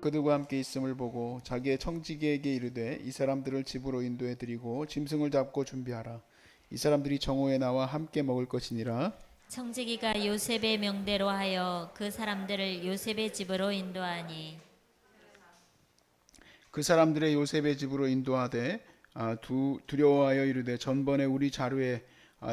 그들과 함께 있음을 보고 자기의 청지기에게 이르되 이 사람들을 집으로 인도해 드리고 짐승을 잡고 준비하라. 이 사람들이 정오에 나와 함께 먹을 것이니라. 청지기가 요셉의 명대로 하여 그 사람들을 요셉의 집으로 인도하니 그 사람들의 요셉의 집으로 인도하되 두려워하여 이르되 전번에 우리 자루에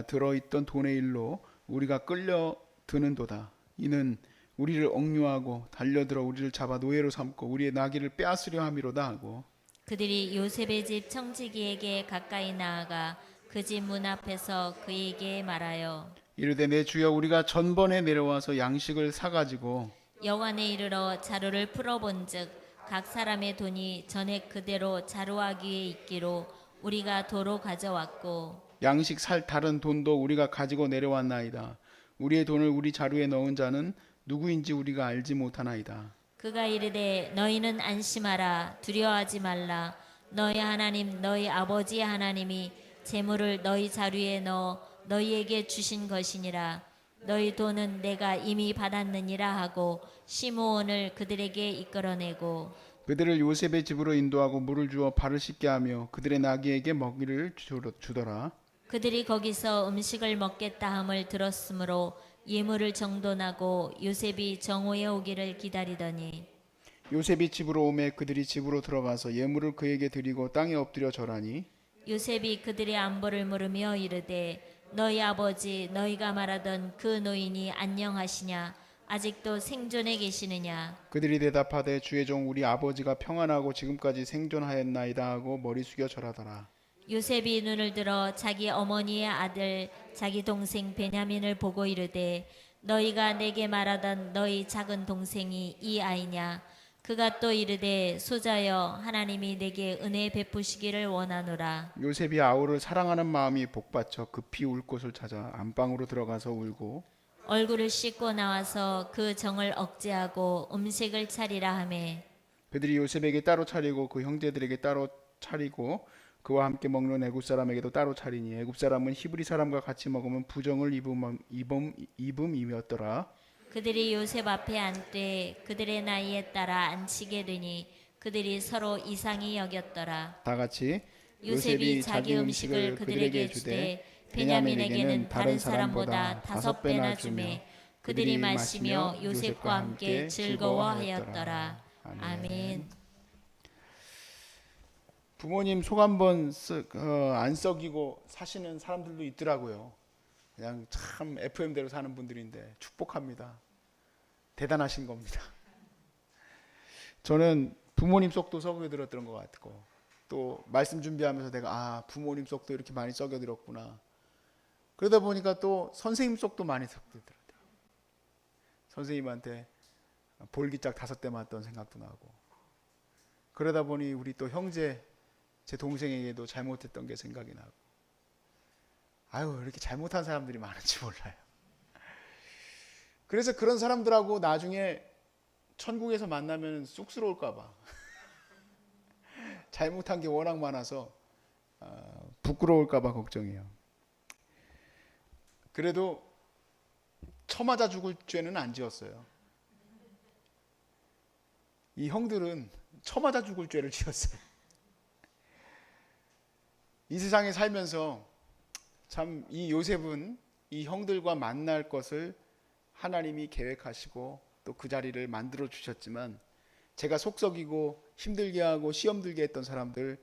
들어있던 돈의 일로 우리가 끌려 드는도다. 이는 우리를 억류하고 달려들어 우리를 잡아 노예로 삼고 우리의 나귀를 빼앗으려 함이로다 하고 그들이 요셉의 집 청지기에게 가까이 나아가 그 집 문 앞에서 그에게 말하여 이르되 내 주여 우리가 전번에 내려와서 양식을 사가지고 여관에 이르러 자루를 풀어본즉 각 사람의 돈이 전에 그대로 자루아귀에 있기로 우리가 도로 가져왔고 양식 살 다른 돈도 우리가 가지고 내려왔나이다. 우리의 돈을 우리 자루에 넣은 자는 누구인지 우리가 알지 못하나이다. 그가 이르되 너희는 안심하라 두려워하지 말라 너희 하나님 너희 아버지의 하나님이 재물을 너희 자루에 넣어 너희에게 주신 것이니라 너희 돈은 내가 이미 받았느니라 하고 시므온을 그들에게 이끌어내고 그들을 요셉의 집으로 인도하고 물을 주어 발을 씻게 하며 그들의 나귀에게 먹이를 주더라. 그들이 거기서 음식을 먹겠다 함을 들었으므로 예물을 정돈하고 요셉이 정오에 오기를 기다리더니 요셉이 집으로 오매 그들이 집으로 들어가서 예물을 그에게 드리고 땅에 엎드려 절하니 요셉이 그들의 안보를 물으며 이르되 너희 아버지 너희가 말하던 그 노인이 안녕하시냐 아직도 생존해 계시느냐 그들이 대답하되 주의 종 우리 아버지가 평안하고 지금까지 생존하였나이다 하고 머리 숙여 절하더라. 요셉이 눈을 들어 자기 어머니의 아들 자기 동생 베냐민을 보고 이르되 너희가 내게 말하던 너희 작은 동생이 이 아이냐 그가 또 이르되 소자여 하나님이 내게 은혜 베푸시기를 원하노라. 요셉이 아우를 사랑하는 마음이 복받쳐 급히 울 곳을 찾아 안방으로 들어가서 울고 얼굴을 씻고 나와서 그 정을 억제하고 음식을 차리라 하매 그들이 요셉에게 따로 차리고 그 형제들에게 따로 차리고 그와 함께 먹는 애굽 사람에게도 따로 차리니 애굽 사람은 히브리 사람과 같이 먹으면 부정을 입음이었더라. 그들이 요셉 앞에 앉되 그들의 나이에 따라 앉히게 되니 그들이 서로 이상히 여겼더라. 다 같이 요셉이 자기 음식을 그들에게 주되 베냐민에게는 다른 사람보다 5배나 주매 그들이 마시며 요셉과 함께 즐거워하였더라. 아멘. 부모님 속 한번 안 썩이고 사시는 사람들도 있더라고요. 그냥 참 FM대로 사는 분들인데 축복합니다. 대단하신 겁니다. 저는 부모님 속도 썩여들었던 것 같고 또 말씀 준비하면서 내가 부모님 속도 이렇게 많이 썩여들었구나. 그러다 보니까 또 선생님 속도 많이 썩여들었더라고요. 선생님한테 볼기짝 5대 맞던 생각도 나고 그러다 보니 우리 또 형제 제 동생에게도 잘못했던 게 생각이 나고 아유 이렇게 잘못한 사람들이 많은지 몰라요. 그래서 그런 사람들하고 나중에 천국에서 만나면 쑥스러울까 봐 잘못한 게 워낙 많아서 부끄러울까 봐 걱정이에요. 그래도 쳐맞아 죽을 죄는 안 지었어요. 이 형들은 쳐맞아 죽을 죄를 지었어요. 이 세상에 살면서 참 이 요셉은 이 형들과 만날 것을 하나님이 계획하시고 또 그 자리를 만들어 주셨지만 제가 속썩이고 힘들게 하고 시험 들게 했던 사람들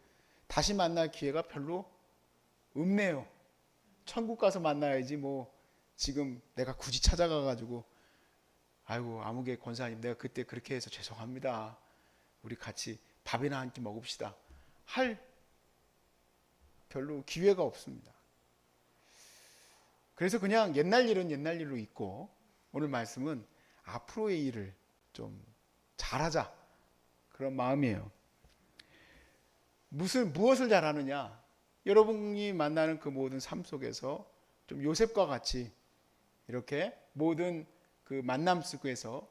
다시 만날 기회가 별로 없네요. 천국 가서 만나야지 뭐 지금 내가 굳이 찾아가 가지고 아이고 아무개 권사님 내가 그때 그렇게 해서 죄송합니다. 우리 같이 밥이나 한 끼 먹읍시다. 할 별로 기회가 없습니다. 그래서 그냥 옛날 일은 옛날 일로 있고 오늘 말씀은 앞으로의 일을 좀 잘하자 그런 마음이에요. 무엇을 잘하느냐? 여러분이 만나는 그 모든 삶 속에서 좀 요셉과 같이 이렇게 모든 그 만남 속에서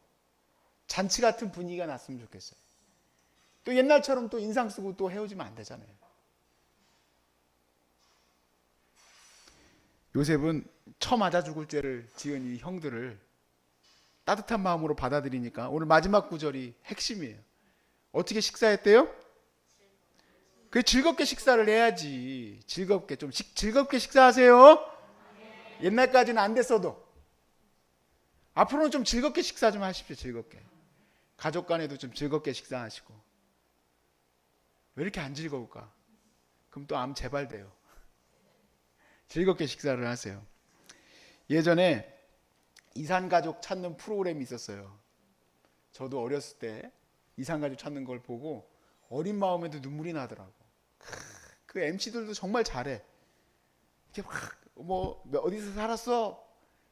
잔치 같은 분위기가 났으면 좋겠어요. 또 옛날처럼 또 인상 쓰고 또 헤어지면 안 되잖아요. 요셉은 쳐맞아 죽을 죄를 지은 이 형들을 따뜻한 마음으로 받아들이니까 오늘 마지막 구절이 핵심이에요. 어떻게 식사했대요? 그 즐겁게 식사를 해야지. 즐겁게 좀 즐겁게 식사하세요. 옛날까지는 안 됐어도 앞으로는 좀 즐겁게 식사 좀 하십시오. 즐겁게. 가족 간에도 좀 즐겁게 식사하시고. 왜 이렇게 안 즐거울까? 그럼 또 암 재발돼요. 즐겁게 식사를 하세요. 예전에 이산가족 찾는 프로그램이 있었어요. 저도 어렸을 때 이산가족 찾는 걸 보고 어린 마음에도 눈물이 나더라고. 그 MC들도 정말 잘해. 이렇게 막 뭐 어디서 살았어?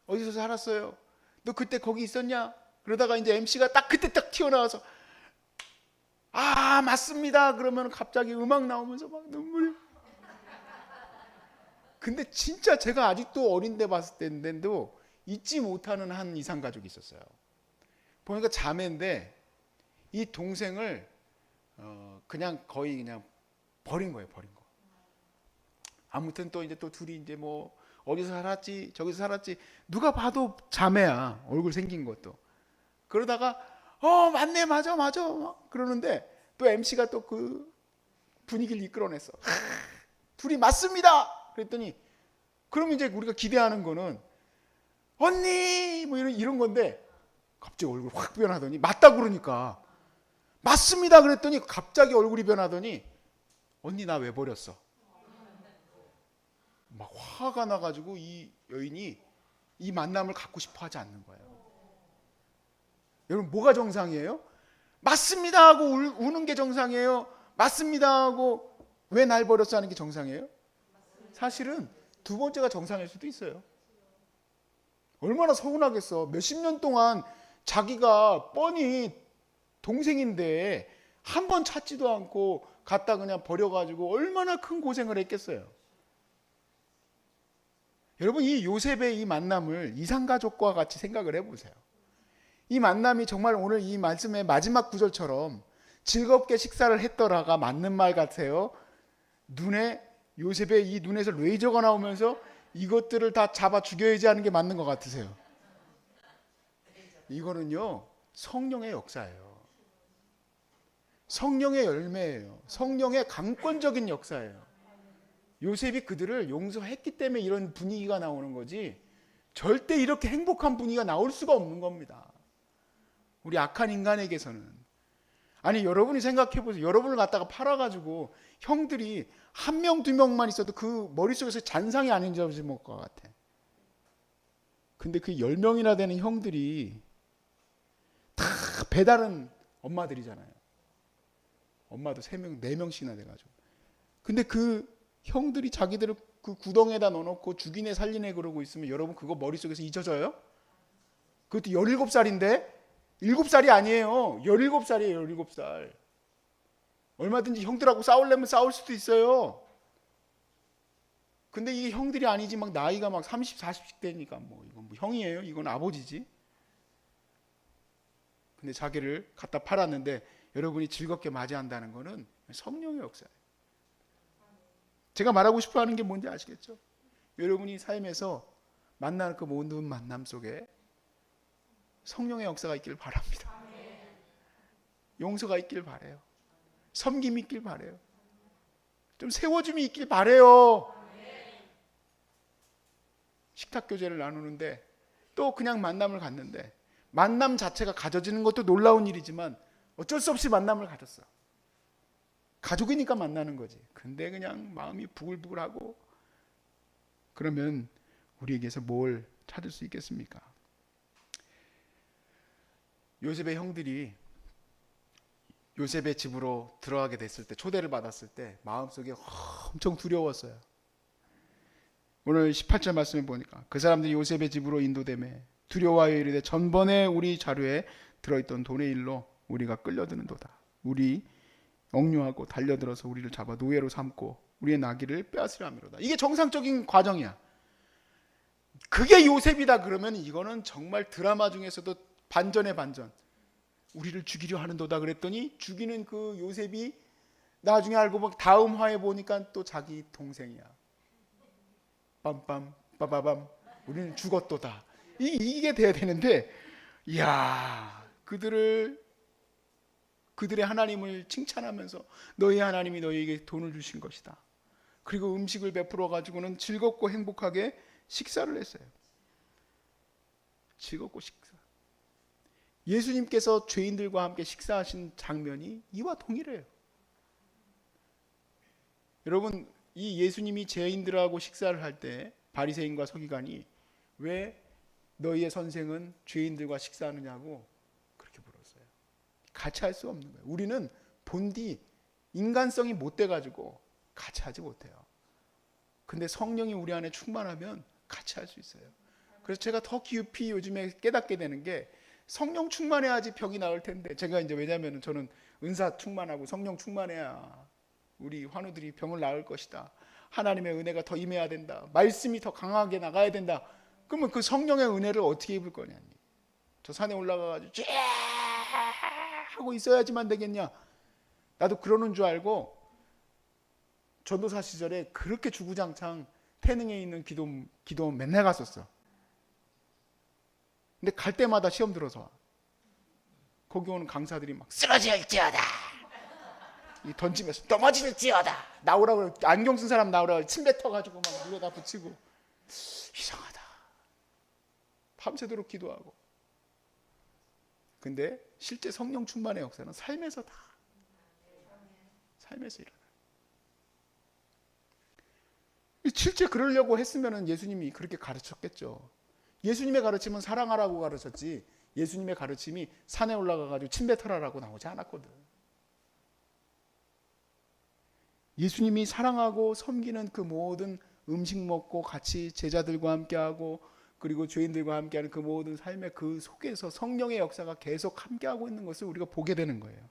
어디서 살았어요? 너 그때 거기 있었냐? 그러다가 이제 MC가 딱 그때 딱 튀어나와서 아 맞습니다. 그러면 갑자기 음악 나오면서 막 눈물이. 근데 진짜 제가 아직도 어린데 봤을 때인데도 잊지 못하는 한 이산 가족이 있었어요. 보니까 자매인데 이 동생을 그냥 거의 그냥 버린 거예요. 버린 거. 아무튼 또 이제 또 둘이 이제 뭐 어디서 살았지 저기서 살았지 누가 봐도 자매야. 얼굴 생긴 것도. 그러다가 맞네 맞아 그러는데 또 MC가 또 그 분위기를 이끌어냈어. 둘이 맞습니다. 그랬더니 그럼 이제 우리가 기대하는 거는 언니 뭐 이런 건데 갑자기 얼굴 확 변하더니 맞다 그러니까 맞습니다 그랬더니 갑자기 얼굴이 변하더니 언니 나 왜 버렸어? 막 화가 나가지고 이 여인이 이 만남을 갖고 싶어 하지 않는 거예요. 여러분 뭐가 정상이에요? 맞습니다 하고 우는 게 정상이에요? 맞습니다 하고 왜 날 버렸어 하는 게 정상이에요? 사실은 두 번째가 정상일 수도 있어요. 얼마나 서운하겠어. 몇십 년 동안 자기가 뻔히 동생인데 한 번 찾지도 않고 갖다 그냥 버려가지고 얼마나 큰 고생을 했겠어요. 여러분 이 요셉의 이 만남을 이산가족과 같이 생각을 해보세요. 이 만남이 정말 오늘 이 말씀의 마지막 구절처럼 즐겁게 식사를 했더라가 맞는 말 같아요. 눈에 요셉의 이 눈에서 레이저가 나오면서 이것들을 다 잡아 죽여야지 하는 게 맞는 것 같으세요? 이거는요 성령의 역사예요. 성령의 열매예요. 성령의 강권적인 역사예요. 요셉이 그들을 용서했기 때문에 이런 분위기가 나오는 거지 절대 이렇게 행복한 분위기가 나올 수가 없는 겁니다. 우리 악한 인간에게서는. 아니 여러분이 생각해 보세요. 여러분을 갖다가 팔아가지고 형들이 한 명, 두 명만 있어도 그 머릿속에서 잔상이 안 잊어질 것 같아. 근데 그 10명이나 되는 형들이 다 배다른 엄마들이잖아요. 엄마도 3명, 4명씩이나 돼가지고. 근데 그 형들이 자기들을 그 구덩에다 넣어놓고 죽이네 살리네 그러고 있으면 여러분 그거 머릿속에서 잊어져요? 그것도 17살인데 7살이 아니에요. 17살이에요. 17살. 얼마든지 형들하고 싸우려면 싸울 수도 있어요. 근데 이게 형들이 아니지 막 나이가 막 30, 40씩 되니까 뭐 이건 뭐 형이에요? 이건 아버지지. 근데 자기를 갖다 팔았는데 여러분이 즐겁게 맞이한다는 거는 성령의 역사예요. 제가 말하고 싶어 하는 게 뭔지 아시겠죠? 여러분이 삶에서 만날 그 모든 만남 속에 성령의 역사가 있길 바랍니다. 용서가 있길 바래요. 섬김이 있길 바래요. 좀 세워줌이 있길 바래요. 식탁 교제를 나누는데 또 그냥 만남을 갖는데 만남 자체가 가져지는 것도 놀라운 일이지만 어쩔 수 없이 만남을 가졌어. 가족이니까 만나는 거지. 근데 그냥 마음이 부글부글하고 그러면 우리에게서 뭘 찾을 수 있겠습니까? 요셉의 형들이 요셉의 집으로 들어가게 됐을 때 초대를 받았을 때 마음속에 엄청 두려웠어요. 오늘 18절 말씀에 보니까 그 사람들이 요셉의 집으로 인도되매 두려워하여 이르되 전번에 우리 자료에 들어있던 돈의 일로 우리가 끌려드는도다. 우리 억류하고 달려들어서 우리를 잡아 노예로 삼고 우리의 나귀를 빼앗으려 함이로다. 이게 정상적인 과정이야. 그게 요셉이다 그러면 이거는 정말 드라마 중에서도 반전의 반전. 우리를 죽이려 하는도다 그랬더니 죽이는 그 요셉이 나중에 알고 보니 다음 화에 보니까 또 자기 동생이야. 빰빰 빠바밤 우리는 죽었도다. 이게 돼야 되는데 이야 그들을 그들의 하나님을 칭찬하면서 너희 하나님이 너희에게 돈을 주신 것이다. 그리고 음식을 베풀어 가지고는 즐겁고 행복하게 식사를 했어요. 즐겁고 식사. 예수님께서 죄인들과 함께 식사하신 장면이 이와 동일해요. 여러분, 이 예수님이 죄인들하고 식사를 할 때 바리새인과 서기관이 왜 너희의 선생은 죄인들과 식사하느냐고 그렇게 물었어요. 같이 할 수 없는 거예요. 우리는 본디 인간성이 못 돼가지고 같이 하지 못해요. 근데 성령이 우리 안에 충만하면 같이 할 수 있어요. 그래서 제가 더 깊이 요즘에 깨닫게 되는 게 성령 충만해야지 병이 나을 텐데, 제가 이제 왜냐하면 저는 은사 충만하고 성령 충만해야 우리 환우들이 병을 나을 것이다. 하나님의 은혜가 더 임해야 된다. 말씀이 더 강하게 나가야 된다. 그러면 그 성령의 은혜를 어떻게 입을 거냐니. 저 산에 올라가가지고 쫙 하고 있어야지만 되겠냐. 나도 그러는 줄 알고 전도사 시절에 그렇게 주구장창 태능에 있는 기도 맨날 갔었어. 근데 갈 때마다 시험 들어서 와. 거기 오는 강사들이 막 쓰러질지어다 던지면서 넘어질지어다 나오라고, 안경 쓴 사람 나오라고 침 뱉어가지고 막 물에다 붙이고. 이상하다. 밤새도록 기도하고. 근데 실제 성령 충만의 역사는 삶에서 일어나요. 실제 그러려고 했으면 예수님이 그렇게 가르쳤겠죠. 예수님의 가르침은 사랑하라고 가르쳤지, 예수님의 가르침이 산에 올라가가지고 침 뱉어라라고 나오지 않았거든. 예수님이 사랑하고 섬기는 그 모든 음식 먹고 같이 제자들과 함께하고 그리고 죄인들과 함께하는 그 모든 삶의 그 속에서 성령의 역사가 계속 함께하고 있는 것을 우리가 보게 되는 거예요.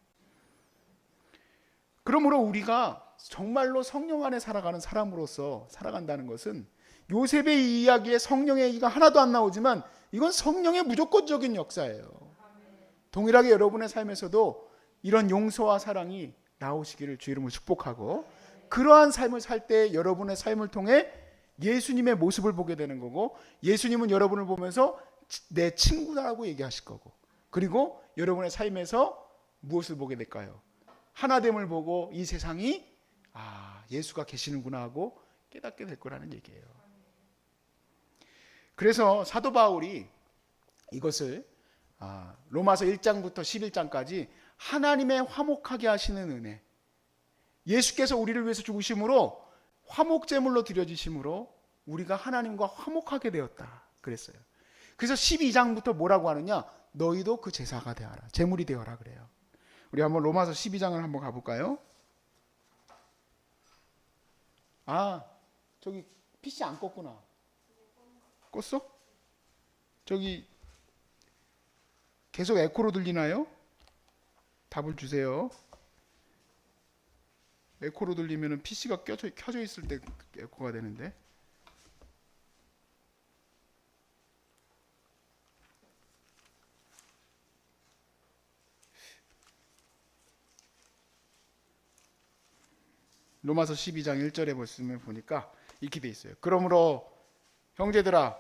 그러므로 우리가 정말로 성령 안에 살아가는 사람으로서 살아간다는 것은, 요셉의 이 이야기에 성령의 얘기가 하나도 안 나오지만 이건 성령의 무조건적인 역사예요. 동일하게 여러분의 삶에서도 이런 용서와 사랑이 나오시기를 주 이름으로 축복하고, 그러한 삶을 살 때 여러분의 삶을 통해 예수님의 모습을 보게 되는 거고, 예수님은 여러분을 보면서 내 친구다라고 얘기하실 거고, 그리고 여러분의 삶에서 무엇을 보게 될까요? 하나됨을 보고 이 세상이 예수가 계시는구나 하고 깨닫게 될 거라는 얘기예요. 그래서 사도 바울이 이것을 로마서 1장부터 11장까지 하나님의 화목하게 하시는 은혜, 예수께서 우리를 위해서 죽으심으로 화목제물로 드려지심으로 우리가 하나님과 화목하게 되었다 그랬어요. 그래서 12장부터 뭐라고 하느냐, 너희도 그 제사가 되어라, 제물이 되어라 그래요. 우리 한번 로마서 12장을 한번 가볼까요? 저기 PC 안 껐구나. 껐어? 저기 계속 에코로 들리나요? 답을 주세요. 에코로 들리면 PC가 켜져 있을 때 에코가 되는데. 로마서 12장 1절에 보니까 이렇게 돼 있어요. 그러므로 형제들아,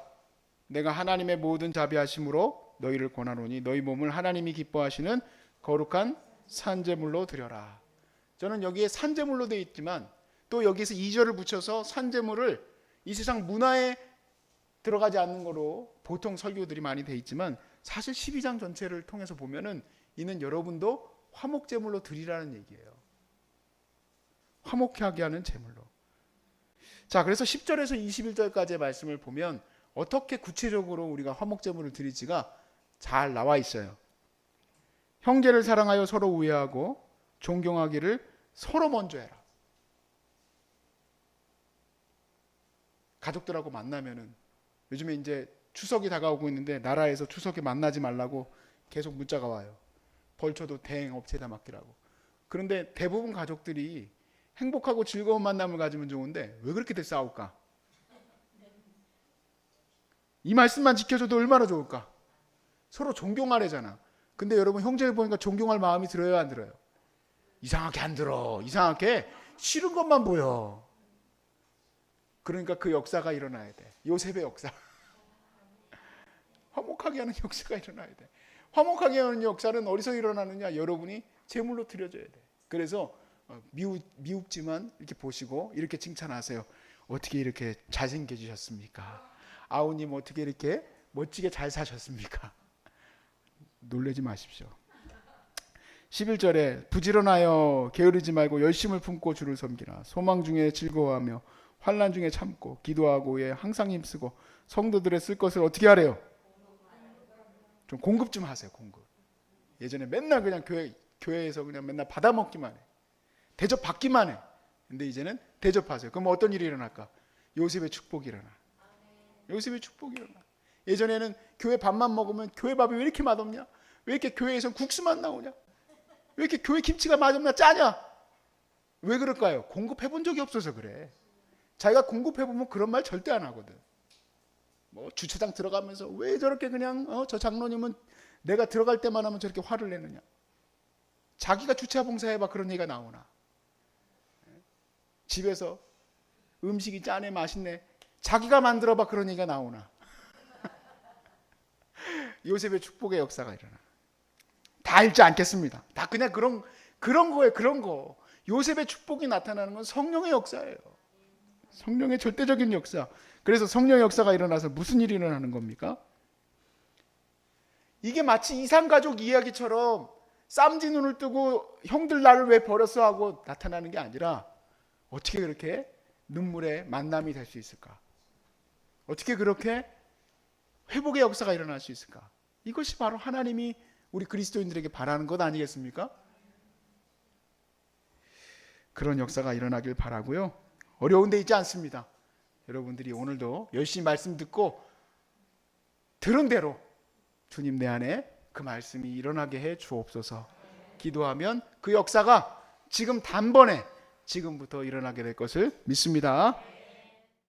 내가 하나님의 모든 자비하심으로 너희를 권하노니 너희 몸을 하나님이 기뻐하시는 거룩한 산제물로 드려라. 저는 여기에 산제물로 되어 있지만 또 여기서 2절을 붙여서 산제물을 이 세상 문화에 들어가지 않는 거로 보통 설교들이 많이 되어 있지만, 사실 12장 전체를 통해서 보면은 이는 여러분도 화목제물로 드리라는 얘기예요. 화목하게 하는 제물로. 자, 그래서 10절에서 21절까지의 말씀을 보면 어떻게 구체적으로 우리가 화목제물을 드릴지가 잘 나와 있어요. 형제를 사랑하여 서로 우애하고 존경하기를 서로 먼저 해라. 가족들하고 만나면은, 요즘에 이제 추석이 다가오고 있는데 나라에서 추석에 만나지 말라고 계속 문자가 와요. 벌초도 대행 업체에다 맡기라고. 그런데 대부분 가족들이 행복하고 즐거운 만남을 가지면 좋은데 왜 그렇게들 싸울까? 이 말씀만 지켜줘도 얼마나 좋을까? 서로 존경하래잖아. 근데 여러분, 형제를 보니까 존경할 마음이 들어요, 안 들어요? 이상하게 안 들어. 이상하게 싫은 것만 보여. 그러니까 그 역사가 일어나야 돼. 요셉의 역사. 화목하게 하는 역사가 일어나야 돼. 화목하게 하는 역사는 어디서 일어나느냐? 여러분이 제물로 드려줘야 돼. 그래서 미흡지만 이렇게 보시고 이렇게 칭찬하세요. 어떻게 이렇게 잘생겨지셨습니까? 아우님 어떻게 이렇게 멋지게 잘 사셨습니까? 놀라지 마십시오. 11절에 부지런하여 게으르지 말고 열심을 품고 주를 섬기라. 소망 중에 즐거워하며 환난 중에 참고 기도하고에 항상 힘쓰고 성도들의 쓸 것을 어떻게 하래요? 좀 공급 좀 하세요. 공급. 예전에 맨날 그냥 교회에서 그냥 맨날 받아먹기만 해. 대접 받기만 해. 근데 이제는 대접하세요. 그럼 어떤 일이 일어날까? 요셉의 축복이 일어나. 요셉의 축복이 일어나. 예전에는 교회 밥만 먹으면 교회 밥이 왜 이렇게 맛없냐? 왜 이렇게 교회에서 국수만 나오냐? 왜 이렇게 교회 김치가 맛없냐? 짜냐? 왜 그럴까요? 공급해 본 적이 없어서 그래. 자기가 공급해 보면 그런 말 절대 안 하거든. 뭐 주차장 들어가면서 왜 저렇게 그냥 저 장로님은 내가 들어갈 때만 하면 저렇게 화를 내느냐? 자기가 주차 봉사해봐 그런 얘기가 나오나? 집에서 음식이 짜네 맛있네 자기가 만들어봐 그런 얘기가 나오나? 요셉의 축복의 역사가 일어나. 다 읽지 않겠습니다. 다 그냥 그런 거예요. 그런 거. 요셉의 축복이 나타나는 건 성령의 역사예요. 성령의 절대적인 역사. 그래서 성령의 역사가 일어나서 무슨 일이 일어나는 겁니까? 이게 마치 이산가족 이야기처럼 쌈지 눈을 뜨고 형들 나를 왜 버렸어 하고 나타나는 게 아니라 어떻게 그렇게 눈물의 만남이 될 수 있을까? 어떻게 그렇게 회복의 역사가 일어날 수 있을까? 이것이 바로 하나님이 우리 그리스도인들에게 바라는 것 아니겠습니까? 그런 역사가 일어나길 바라고요. 어려운 데 있지 않습니다. 여러분들이 오늘도 열심히 말씀 듣고 들은 대로 주님 내 안에 그 말씀이 일어나게 해 주옵소서. 기도하면 그 역사가 지금 단번에 지금부터 일어나게 될 것을 믿습니다.